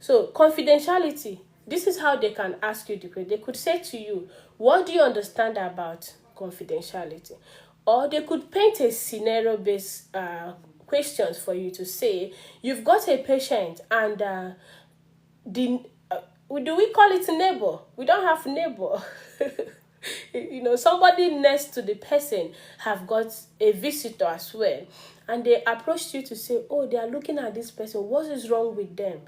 So confidentiality, this is how they can ask you the question. They could say to you, what do you understand about confidentiality? Or they could paint a scenario-based questions for you to say, you've got a patient and the do we call it neighbor? We don't have neighbor. Somebody next to the person have got a visitor as well, and they approached you to say, oh, they are looking at this person, what is wrong with them,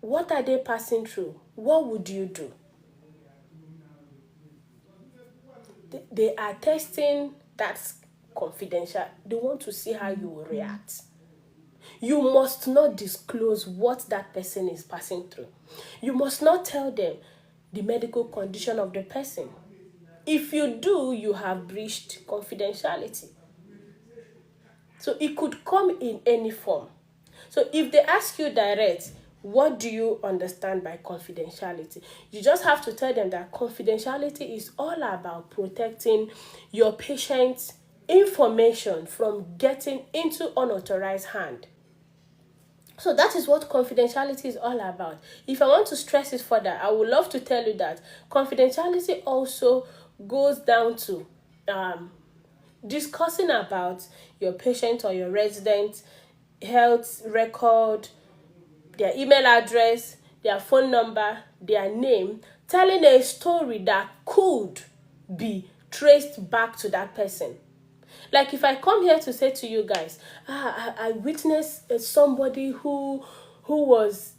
what are they passing through, what would you do? They are testing that confidential. They want to see how you will react. You must not disclose what that person is passing through. You must not tell them the medical condition of the person. If you do, you have breached confidentiality. So it could come in any form. So if they ask you direct, what do you understand by confidentiality? You just have to tell them that confidentiality is all about protecting your patient's information from getting into unauthorized hand. So that is what confidentiality is all about. If I want to stress it further, I would love to tell you that confidentiality also goes down to discussing about your patient or your resident health record, their email address, their phone number, their name, telling a story that could be traced back to that person. Like if I come here to say to you guys, I witnessed somebody who was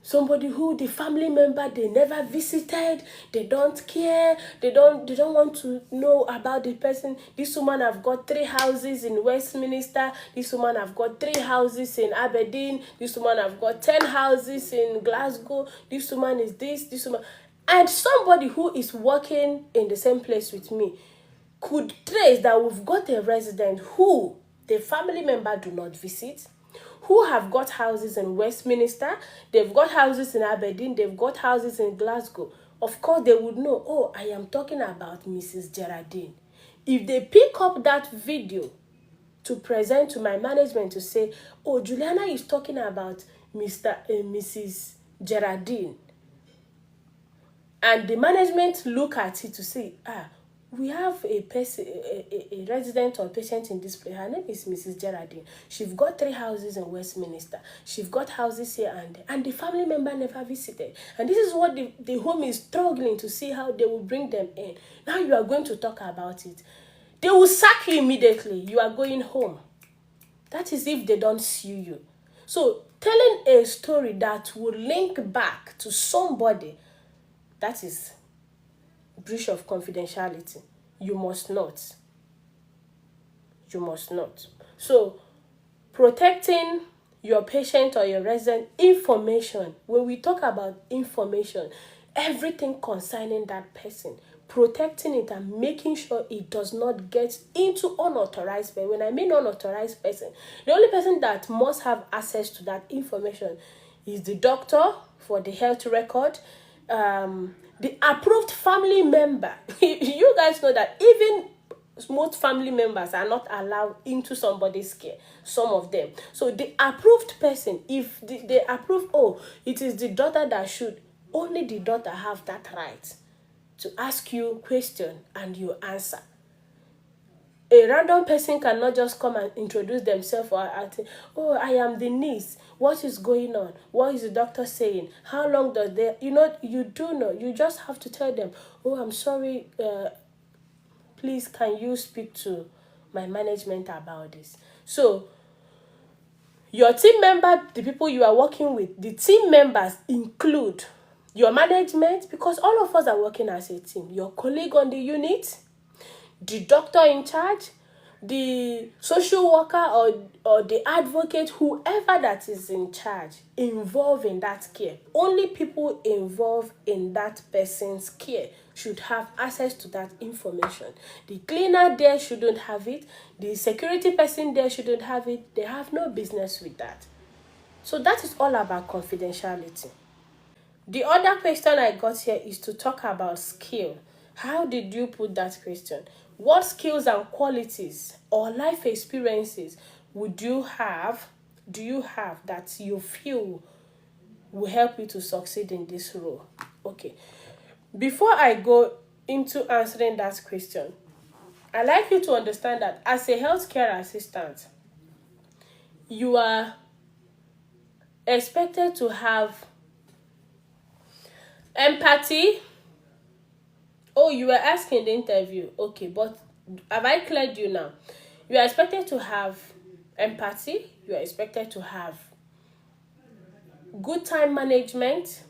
somebody who the family member, they never visited, they don't care, they don't want to know about the person. This woman have got 3 houses in Westminster, this woman have got 3 houses in Aberdeen, this woman have got 10 houses in Glasgow, this woman is this woman, and somebody who is working in the same place with me could trace that we've got a resident who the family member do not visit, who have got houses in Westminster, they've got houses in Aberdeen, they've got houses in Glasgow. Of course, they would know, oh, I am talking about Mrs. Geraldine. If they pick up that video to present to my management to say, oh, Juliana is talking about Mrs. Geraldine, and the management look at it to say, we have a person, a resident or patient in this place. Her name is Mrs. Geraldine. She's got 3 houses in Westminster. She's got houses here and there. And the family member never visited. And this is what the home is struggling to see how they will bring them in. Now you are going to talk about it. They will sack you immediately. You are going home. That is if they don't sue you. So telling a story that will link back to somebody, that is breach of confidentiality. You must not. You must not. So, protecting your patient or your resident information, when we talk about information, everything concerning that person, protecting it and making sure it does not get into unauthorized person. When I mean unauthorized person, the only person that must have access to that information is the doctor for the health record, the approved family member. You guys know that even most family members are not allowed into somebody's care, some of them. So the approved person, if they approve, oh, it is the daughter that should, only the daughter have that right to ask you question and you answer. A random person cannot just come and introduce themselves or say, oh, I am the niece. What is going on? What is the doctor saying? How long does they... you do know. You just have to tell them, oh, I'm sorry. Please, can you speak to my management about this? So, your team member, the people you are working with, the team members include your management, because all of us are working as a team. Your colleague on the unit, the doctor in charge, the social worker or the advocate, whoever that is in charge, involved in that care. Only people involved in that person's care should have access to that information. The cleaner there shouldn't have it. The security person there shouldn't have it. They have no business with that. So that is all about confidentiality. The other question I got here is to talk about skill. How did you put that question? What skills and qualities or life experiences would you have do you have that you feel will help you to succeed in this role? Okay. Before I go into answering that question, I'd like you to understand that as a healthcare assistant, you are expected to have empathy. Oh, you were asking the interview. Okay, but have I cleared you now? You are expected to have empathy. You are expected to have good time management,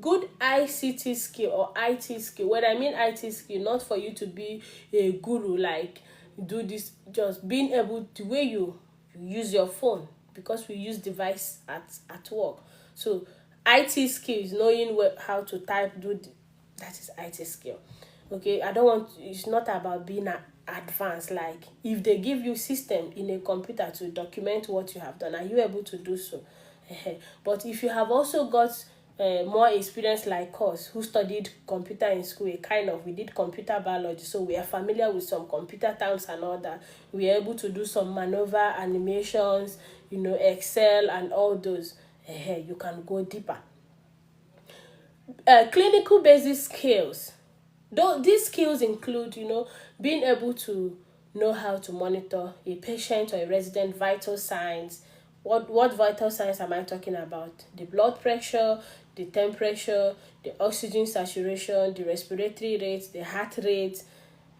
good ICT skill or IT skill. When I mean IT skill, not for you to be a guru, like do this, just being able to way you use your phone, because we use device at work. So IT skills, knowing how to type, that is IT skill. Okay, I don't want, it's not about being advanced. Like if they give you system in a computer to document what you have done, are you able to do so? But if you have also got more experience like us, who studied computer in school, we did computer biology, so we are familiar with some computer terms and all that. We are able to do some maneuver animations, Excel and all those. You can go deeper. Clinical basic skills. Though these skills include, being able to know how to monitor a patient or a resident vital signs. What vital signs am I talking about? The blood pressure, the temperature, the oxygen saturation, the respiratory rate, the heart rate.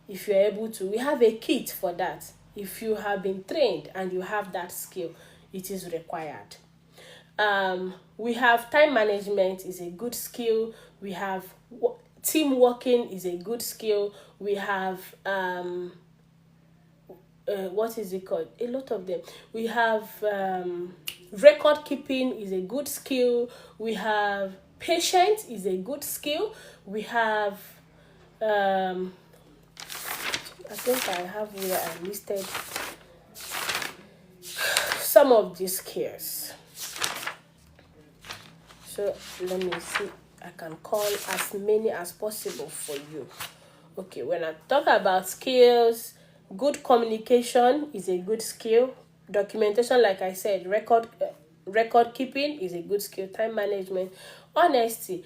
If you're able to, we have a kit for that. If you have been trained and you have that skill, it is required. We have time management is a good skill. We have team working is a good skill. We have what is it called? A lot of them. We have record keeping is a good skill. We have patience is a good skill. We have I think I have where I listed some of these skills. So let me see. I can call as many as possible for you. Okay, when I talk about skills, good communication is a good skill. Documentation, like I said, record keeping is a good skill. Time management, honesty,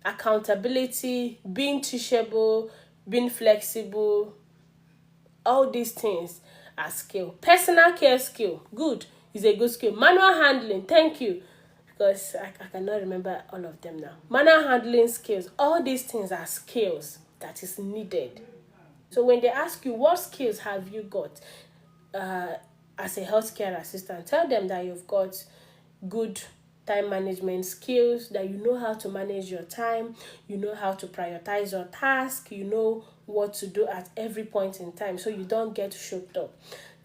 accountability, being teachable, being flexible. All these things are skill. Personal care skill, good, is a good skill. Manual handling, thank you, because I cannot remember all of them now. Manual handling skills, all these things are skills that is needed. So when they ask you what skills have you got as a healthcare assistant, tell them that you've got good time management skills, that you know how to manage your time, you know how to prioritize your task, you know what to do at every point in time so you don't get choked up.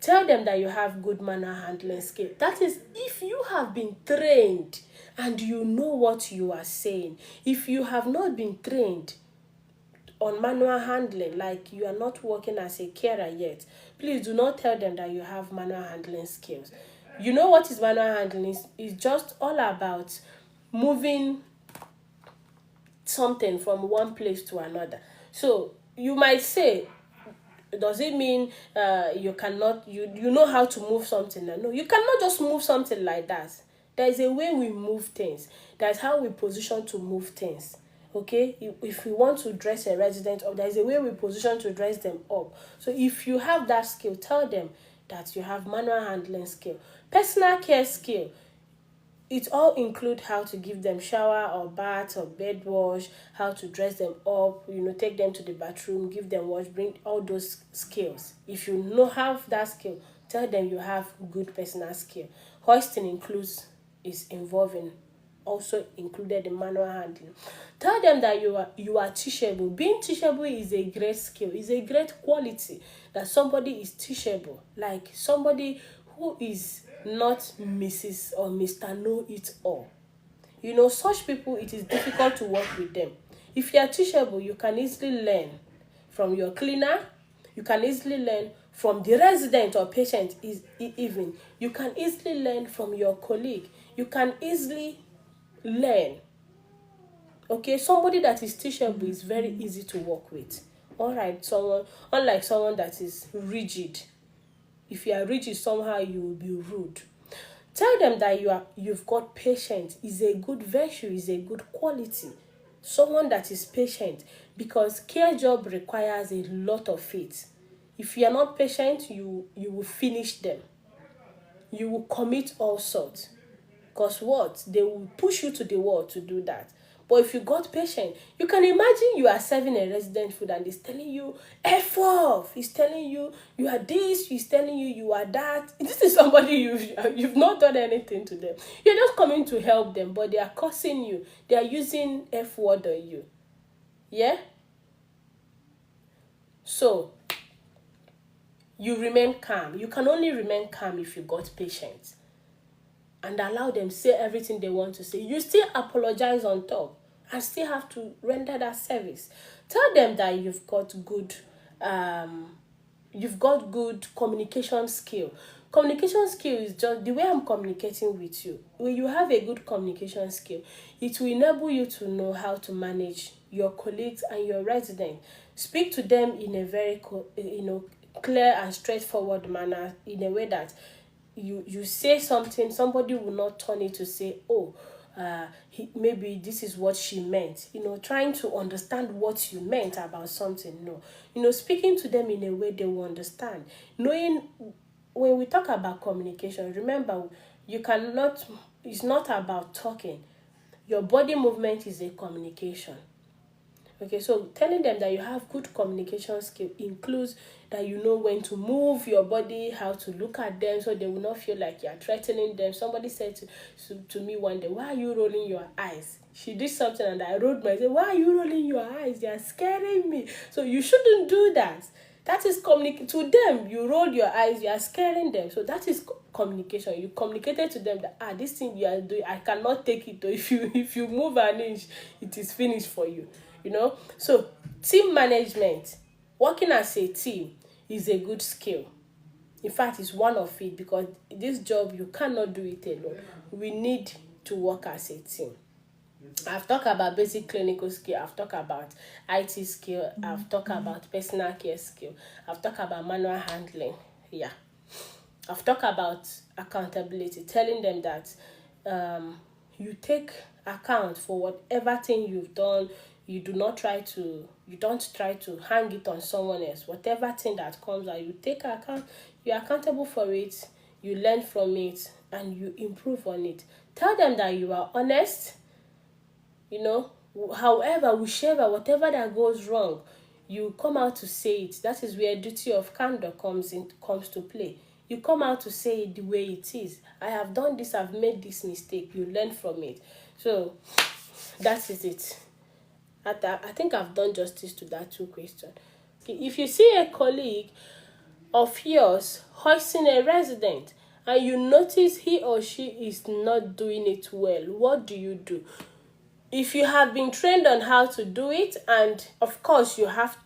Tell them that you have good manner handling skill. That is, if you have been trained and you know what you are saying. If you have not been trained on manual handling, like you are not working as a carer yet, please do not tell them that you have manual handling skills. You know what is manual handling? It's just all about moving something from one place to another. So you might say, does it mean you cannot, you know how to move something? No, you cannot just move something like that. There is a way we move things. That's how we position to move things. Okay, if we want to dress a resident up, there is a way we position to dress them up. So if you have that skill, tell them that you have manual handling skill. Personal care skill, it all include how to give them shower or bath or bed wash, how to dress them up, take them to the bathroom, give them wash, bring all those skills. If you have that skill, tell them you have good personal skill. Hoisting is involving, also included in manual handling. Tell them that you are teachable. Being teachable is a great skill, is a great quality, that somebody is teachable, like somebody who is not Mrs. or Mr. Know-it-all. Such people, it is difficult to work with them. If you are teachable, you can easily learn from your cleaner. You can easily learn from the resident or patient. Even you can easily learn from your colleague. You can easily learn. Okay, somebody that is teachable is very easy to work with. Alright, unlike someone that is rigid. If you are rigid, somehow you will be rude. Tell them that you've got patience. Is a good virtue, is a good quality. Someone that is patient, because care job requires a lot of faith. If you are not patient, you will finish them. You will commit all sorts. Because what? They will push you to the wall to do that. But if you got patient, you can imagine you are serving a resident food and he's telling you F off. He's telling you you are this, he's telling you you are that. This is somebody you've not done anything to them. You're just coming to help them, but they are cursing you. They are using F word on you. Yeah? So you remain calm. You can only remain calm if you got patience. And allow them say everything they want to say. You still apologize on top and still have to render that service. Tell them that you've got good communication skill. Communication skill is just the way I'm communicating with you. When you have a good communication skill, it will enable you to know how to manage your colleagues and your residents. Speak to them in a very clear and straightforward manner, in a way that you say something, somebody will not turn it to say, oh, maybe this is what she meant. Trying to understand what you meant about something. No. Speaking to them in a way they will understand. Knowing, when we talk about communication, remember, it's not about talking. Your body movement is a communication. Okay, so telling them that you have good communication skill includes that you know when to move your body, how to look at them so they will not feel like you are threatening them. Somebody said to me one day, why are you rolling your eyes? She did something and I rolled my eyes. Why are you rolling your eyes? They are scaring me. So you shouldn't do that. That is to them. You rolled your eyes, you are scaring them. So that is communication. You communicated to them that this thing you are doing, I cannot take it. Or if you move an inch, it is finished for you. So team management, working as a team, is a good skill. In fact, it's one of it, because this job you cannot do it alone. We need to work as a team. I've talked about basic clinical skill. I've talked about IT skill. I've talked about personal care skill. I've talked about manual handling. Yeah. I've talked about accountability, telling them that you take account for whatever thing you've done. You don't try to hang it on someone else. Whatever thing that comes out, you take account, you're accountable for it, you learn from it, and you improve on it. Tell them that you are honest, however, whichever, whatever that goes wrong, you come out to say it. That is where duty of candor comes to play. You come out to say it the way it is. I have done this, I've made this mistake. You learn from it. So that is it. I think I've done justice to that 2 questions. If you see a colleague of yours hoisting a resident and you notice he or she is not doing it well, what do? If you have been trained on how to do it, and of course you have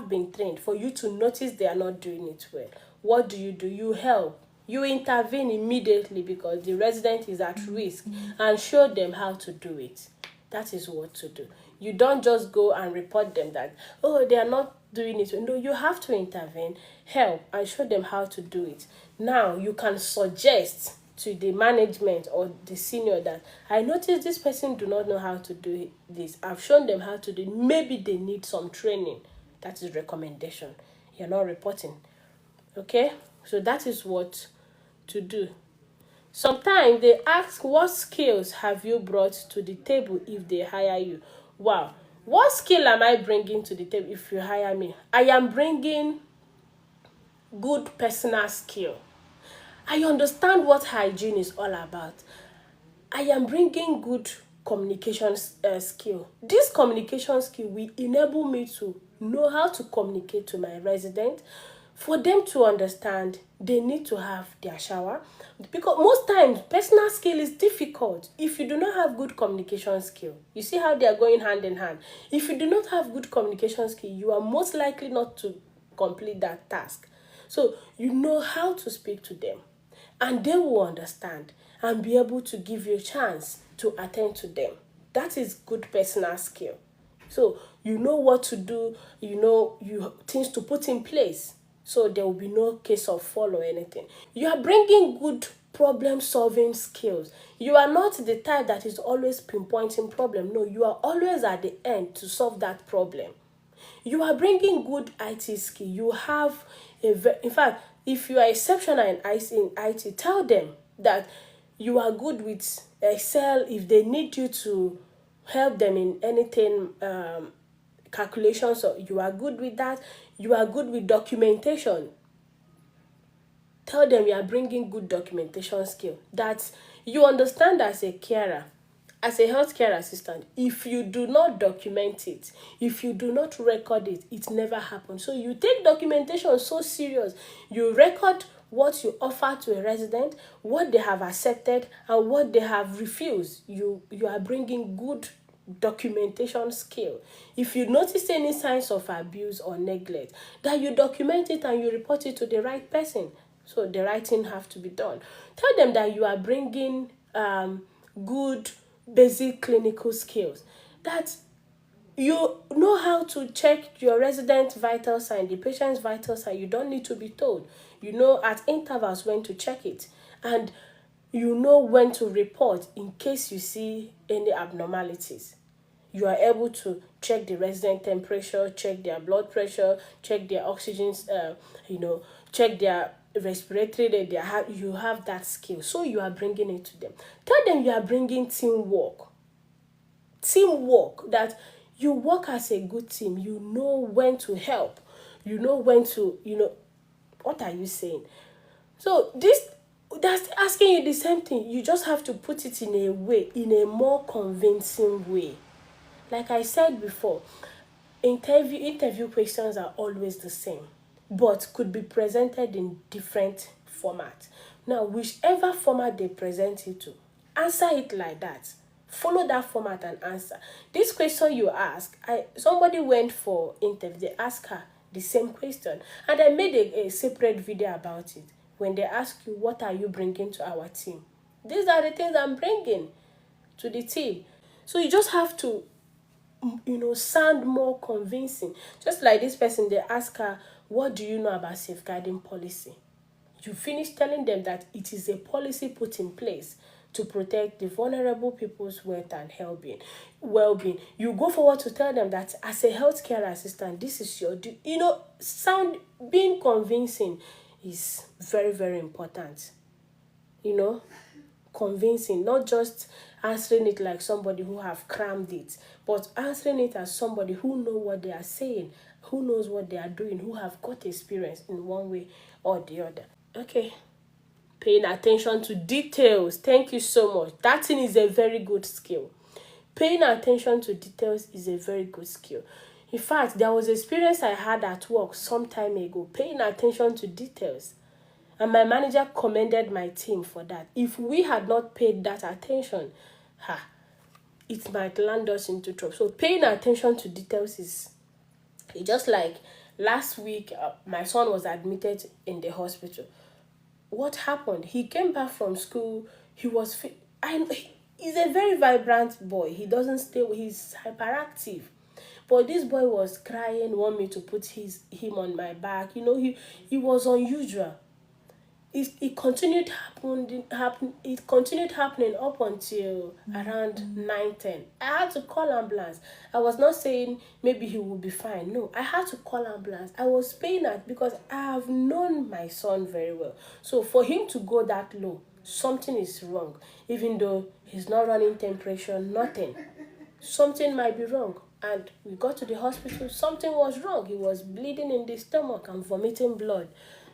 been trained for you to notice they are not doing it well, what do? You help. You intervene immediately because the resident is at risk, and show them how to do it. That is what to do. You don't just go and report them that, they are not doing it. No, you have to intervene, help, and show them how to do it. Now, you can suggest to the management or the senior that, I noticed this person do not know how to do this. I've shown them how to do it. Maybe they need some training. That is recommendation. You're not reporting. Okay? So that is what to do. Sometimes they ask, what skills have you brought to the table if they hire you? Wow. What skill am I bringing to the table if you hire me? I am bringing good personal skill. I understand what hygiene is all about. I am bringing good communication skill. This communication skill will enable me to know how to communicate to my resident. For them to understand, they need to have their shower. Because most times, personal skill is difficult. If you do not have good communication skill, you see how they are going hand in hand. If you do not have good communication skill, you are most likely not to complete that task. So, you know how to speak to them. And they will understand and be able to give you a chance to attend to them. That is good personal skill. So, you know what to do, things to put in place. So there will be no case of fall or anything. You are bringing good problem solving skills. You are not the type that is always pinpointing problem. No, you are always at the end to solve that problem. You are bringing good IT skill. You have in fact, if you are exceptional in IT, tell them that you are good with Excel. If they need you to help them in anything, calculations, or you are good with that. You are good with documentation. Tell them you are bringing good documentation skill, that you understand as a carer, as a healthcare assistant. If you do not document it, if you do not record it, it never happens. So you take documentation so serious. You record what you offer to a resident, what they have accepted and what they have refused. You are bringing good documentation skill. If you notice any signs of abuse or neglect, that you document it and you report it to the right person. So the right thing have to be done. Tell them that you are bringing good basic clinical skills, that you know how to check your resident vital sign, the patient's vital sign. You don't need to be told. You know at intervals when to check it, and you know when to report in case you see any abnormalities. You are able to check the resident temperature, check their blood pressure, check their oxygen, check their respiratory rate, their heart. You have that skill, so you are bringing it to them. Tell them you are bringing teamwork, that you work as a good team. You know when to help, you know when to, what are you saying? So this, that's asking you the same thing. You just have to put it in a way, in a more convincing way. Like I said before, interview questions are always the same, but could be presented in different formats. Now, whichever format they present it to, answer it like that. Follow that format and answer. This question you ask, somebody went for interview, they asked her the same question, and I made a separate video about it. When they ask you, what are you bringing to our team? These are the things I'm bringing to the team. So you just have to sound more convincing. Just like this person, they ask her, what do you know about safeguarding policy? You finish telling them that it is a policy put in place to protect the vulnerable people's wealth and well-being. You go forward to tell them that as a healthcare assistant, this is your duty. Being convincing is very, very important. Convincing, not just answering it like somebody who have crammed it, but answering it as somebody who know what they are saying, who knows what they are doing, who have got experience in one way or the other. Okay, paying attention to details. Thank you so much. That thing is a very good skill. Paying attention to details is a very good skill. In fact, there was experience I had at work some time ago, paying attention to details. And my manager commended my team for that. If we had not paid that attention, it might land us into trouble. So paying attention to details is just like last week, my son was admitted in the hospital. What happened? He came back from school. He was he's a very vibrant boy. He doesn't stay. He's hyperactive. But this boy was crying, want me to put him on my back. He was unusual. It continued happening up until around 9:10. I had to call ambulance. I was not saying maybe he will be fine. No, I had to call ambulance. I was paying that because I have known my son very well. So for him to go that low, something is wrong. Even though he's not running temperature, nothing. Something might be wrong. And we got to the hospital, something was wrong. He was bleeding in the stomach and vomiting blood.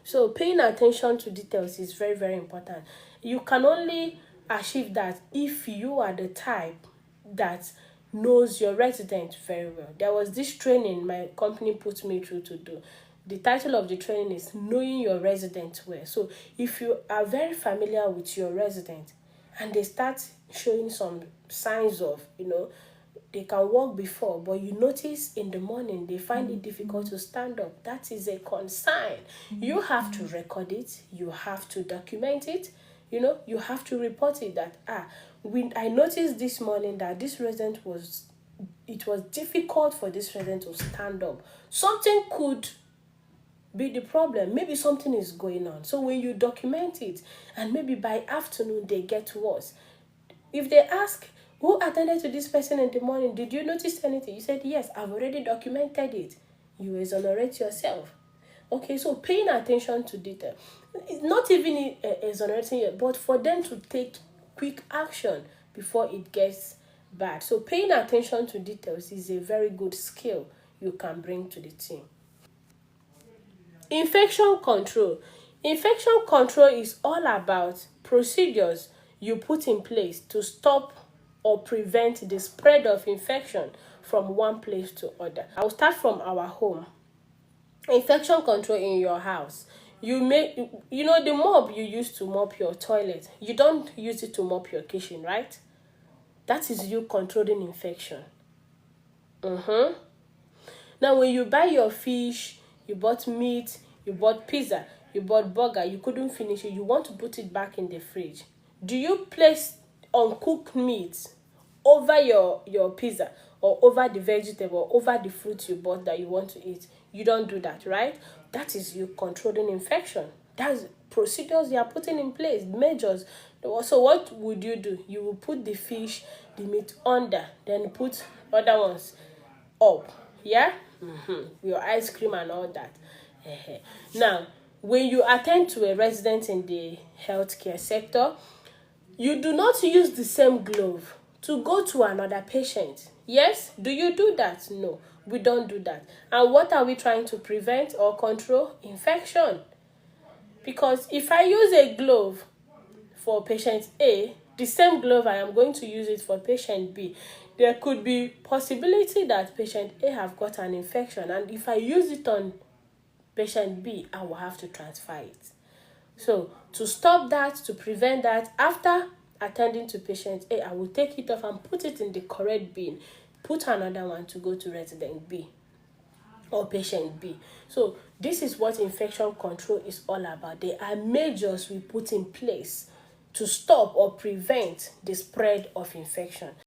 So paying attention to details is very, very important. You can only achieve that if you are the type that knows your resident very well. There was this training my company put me through to do. The title of the training is Knowing Your Resident Well. So if you are very familiar with your resident and they start showing some signs of, they can walk before, but you notice in the morning they find it difficult to stand up, that is a concern. You have to record it, you have to document it, you have to report it that I noticed this morning that this resident it was difficult for this resident to stand up. Something could be the problem. Maybe something is going on. So when you document it, and maybe by afternoon they get worse, if they ask, who attended to this person in the morning? Did you notice anything? You said, yes, I've already documented it. You exonerate yourself. Okay, so paying attention to detail. It's not even exonerating you, but for them to take quick action before it gets bad. So paying attention to details is a very good skill you can bring to the team. Infection control. Infection control is all about procedures you put in place to stop or prevent the spread of infection from one place to other. I'll start from our home. Infection control in your house. The mop you use to mop your toilet, you don't use it to mop your kitchen, right? That is you controlling infection. Now, when you buy your fish, you bought meat, you bought pizza, you bought burger, you couldn't finish it, you want to put it back in the fridge. Do you place uncooked meat over your pizza, or over the vegetable, or over the fruit you bought that you want to eat? You don't do that, right? That is you controlling infection. That's procedures you are putting in place, measures. So what would you do? You will put the fish, the meat under, then put other ones up. Yeah? Your ice cream and all that. Now, when you attend to a resident in the healthcare sector, you do not use the same glove to go to another patient. Yes? Do you do that? No, we don't do that. And what are we trying to prevent or control? Infection. Because if I use a glove for patient A, the same glove I am going to use it for patient B, there could be possibility that patient A have got an infection, and if I use it on patient B, I will have to transfer it. So to stop that, to prevent that, after attending to patient A, I will take it off and put it in the correct bin, put another one to go to resident B or patient B. So this is what infection control is all about. There are measures we put in place to stop or prevent the spread of infection.